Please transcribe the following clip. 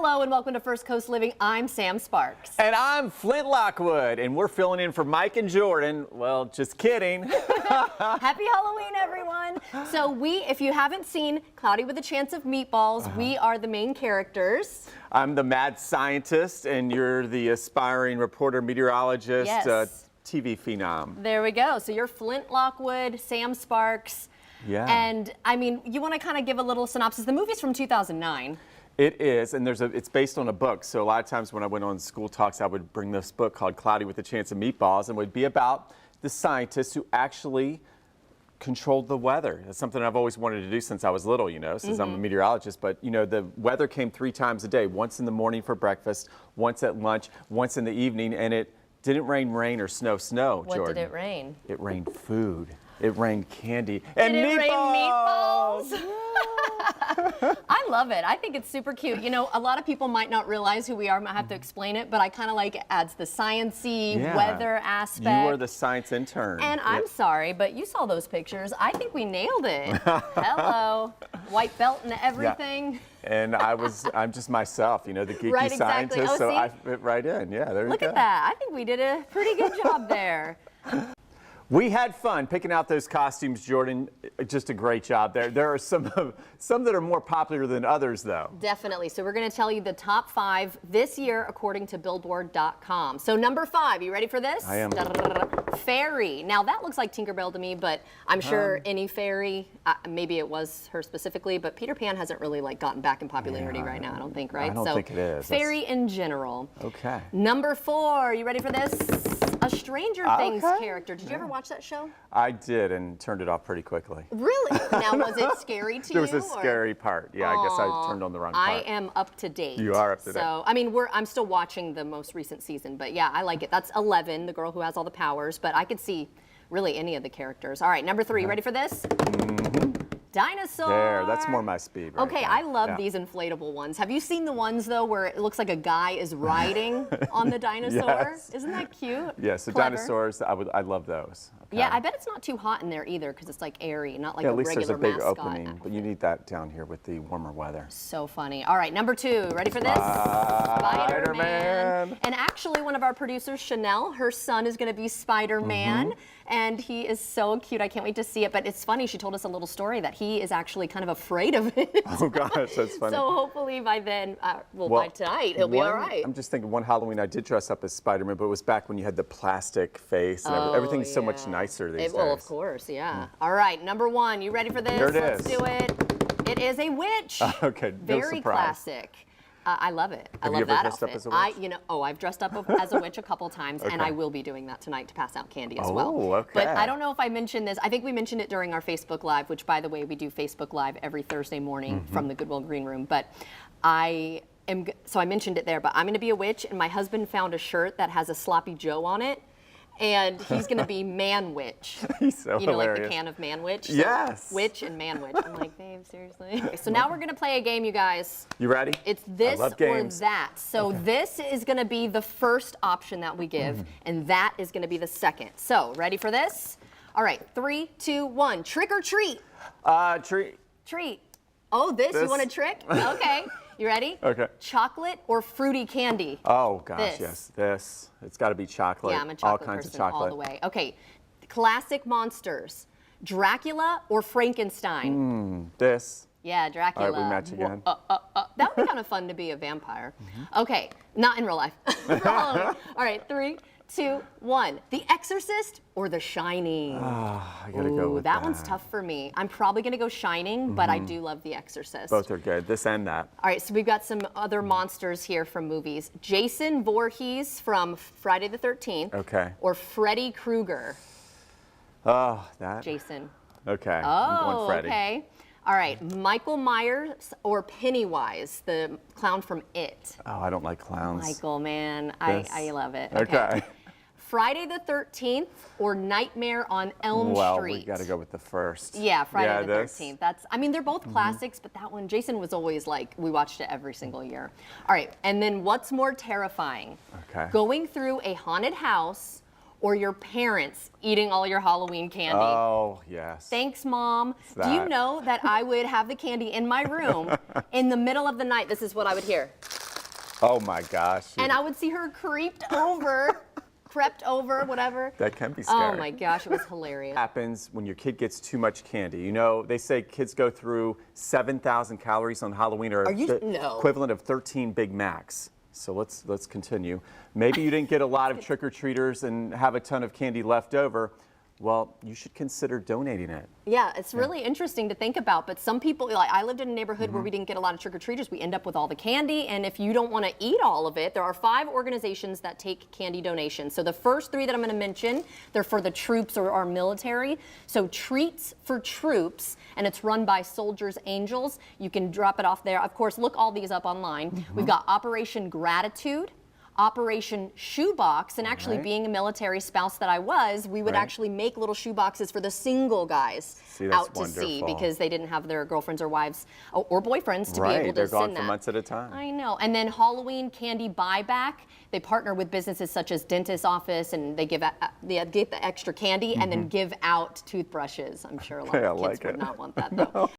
Hello and welcome to First Coast Living. I'm Sam Sparks. And I'm Flint Lockwood, and we're filling in for Mike and Jordan. Well, just kidding. Happy Halloween, everyone. So if you haven't seen Cloudy with a Chance of Meatballs, we are the main characters. I'm the mad scientist, and you're the aspiring reporter, meteorologist, Yes. TV phenom. There we go. So you're Flint Lockwood, Sam Sparks. Yeah. And I mean, you want to kind of give a little synopsis. The movie's from 2009. It is, and it's based on a book. So a lot of times when I went on school talks, I would bring this book called Cloudy with a Chance of Meatballs, and it would be about the scientists who actually controlled the weather. That's something I've always wanted to do since I was little, since I'm a meteorologist. But, the weather came 3 times a day, once in the morning for breakfast, once at lunch, once in the evening, and it didn't rain or snow, Jordan. What did it rain? It rained food. It rained candy. And Did it rain meatballs! meatballs? I love it. I think it's super cute. A lot of people might not realize who we are. I might have to explain it, but I kind of like it adds the science-y weather aspect. You are the science intern. And I'm sorry, but you saw those pictures. I think we nailed it. Hello. White belt and everything. Yeah. And I'm just myself, the geeky Right, exactly. scientist, so see? I fit right in. Yeah, there you go. Look at that. I think we did a pretty good job there. We had fun picking out those costumes, Jordan. Just a great job there. There are some that are more popular than others, though. Definitely. So we're going to tell you the top 5 this year according to Billboard.com. So number 5, you ready for this? I am. Fairy. Now that looks like Tinkerbell to me, but I'm sure any fairy, maybe it was her specifically, but Peter Pan hasn't really gotten back in popularity right now, I don't think, right? I don't think it is. Fairy in general. Okay. Number 4, you ready for this? A Stranger Things character. Did you ever watch that show? I did, and turned it off pretty quickly. Really? Now, was it scary to you? There was a scary part. Yeah, I guess I turned on the wrong part. I am up to date. You are up to date. So, I mean, I'm still watching the most recent season, but yeah, I like it. That's 11, the girl who has all the powers, but I could see really any of the characters. All right, number 3, you ready for this? Dinosaur. There, that's more my speed. Right Okay, there. I love these inflatable ones. Have you seen the ones though where it looks like a guy is riding on the dinosaur? Yes. Isn't that cute? Yeah, so Clever. dinosaurs, I love those. Okay. Yeah, I bet it's not too hot in there either because it's airy, not like a at least regular there's a big mascot opening, outfit. but you need that down here with the warmer weather. So funny. All right, number 2. Ready for this? Spider-Man. And actually, one of our producers, Chanel, her son is going to be Spider-Man, and he is so cute. I can't wait to see it. But it's funny. She told us a little story that he is actually kind of afraid of it. Oh gosh, that's funny. So hopefully by then, by tonight, he'll be all right. I'm just thinking one Halloween I did dress up as Spider-Man, but it was back when you had the plastic face and everything's so much nicer these days. Well, of course, yeah. All right, number 1. You ready for this? Here it Let's is. do it. It is a witch. Okay, no Very surprise. classic. I love it. I Have love you ever that dressed up outfit. as a witch? I've dressed up as a witch a couple times, and I will be doing that tonight to pass out candy as well. Oh, okay. But I don't know if I mentioned this. I think we mentioned it during our Facebook Live, which, by the way, we do Facebook Live every Thursday morning from the Goodwill Green Room. But I mentioned it there, but I'm going to be a witch, and my husband found a shirt that has a Sloppy Joe on it. And he's going to be Man Witch. He's so like hilarious. the can of Man Witch? So Yes. Witch and Man Witch. I'm like, babe, seriously? Okay, so now we're going to play a game, you guys. You ready? It's this I love or games. that. So this is going to be the first option that we give, and that is going to be the second. So ready for this? All right, 3, 2, 1. Trick or treat? Treat. Treat. Oh, this? You want a trick? Okay. You ready? Okay. Chocolate or fruity candy? Oh gosh, This. yes. This. It's got to be chocolate. Yeah, I'm a chocolate all kinds person of chocolate. all the way. Okay, classic monsters. Dracula or Frankenstein? This. Yeah, Dracula. All right, we match again. That would be kind of fun to be a vampire. Okay, not in real life. For Halloween. All right, 3, 2, 1. The Exorcist or The Shining? I gotta go with that one's tough for me. I'm probably gonna go Shining, but I do love The Exorcist. Both are good. This and that. All right, so we've got some other monsters here from movies. Jason Voorhees from Friday the 13th. Okay. Or Freddy Krueger. Oh, that. Jason. Okay. I'm Oh, going Freddy. okay. All right, Michael Myers or Pennywise, the clown from It. Oh, I don't like clowns. Michael, man, This. I love it. Okay. Friday the 13th or Nightmare on Elm Well, Street? we got to go with the first. Yeah, Friday the this. 13th. They're both classics, but that one, Jason was always we watched it every single year. All right, and then what's more terrifying? Okay. Going through a haunted house or your parents eating all your Halloween candy? Oh, yes. Thanks, Mom. Do you that. know that I would have the candy in my room in the middle of the night? This is what I would hear. Oh my gosh. And I would see her crept over, whatever. That can be scary. Oh my gosh, it was hilarious. Happens when your kid gets too much candy. You know, they say kids go through 7,000 calories on Halloween, or the No. equivalent of 13 Big Macs. So let's continue. Maybe you didn't get a lot of trick-or-treaters and have a ton of candy left over. Well, you should consider donating it. Yeah, it's really interesting to think about, but some people, like I lived in a neighborhood where we didn't get a lot of trick-or-treaters. We end up with all the candy, and if you don't want to eat all of it, there are 5 organizations that take candy donations. So the first 3 that I'm going to mention, they're for the troops or our military. So Treats for Troops, and it's run by Soldiers Angels. You can drop it off there. Of course, look all these up online. We've got Operation Gratitude, Operation Shoebox, and actually being a military spouse that I was, we would actually make little shoe boxes for the single guys out to sea because they didn't have their girlfriends or wives or boyfriends to be able to they're gone send for that. months at a time. I know. And then Halloween Candy Buyback, they partner with businesses such as dentist office, and they give the extra candy and then give out toothbrushes. I'm sure a lot of kids would not want that though.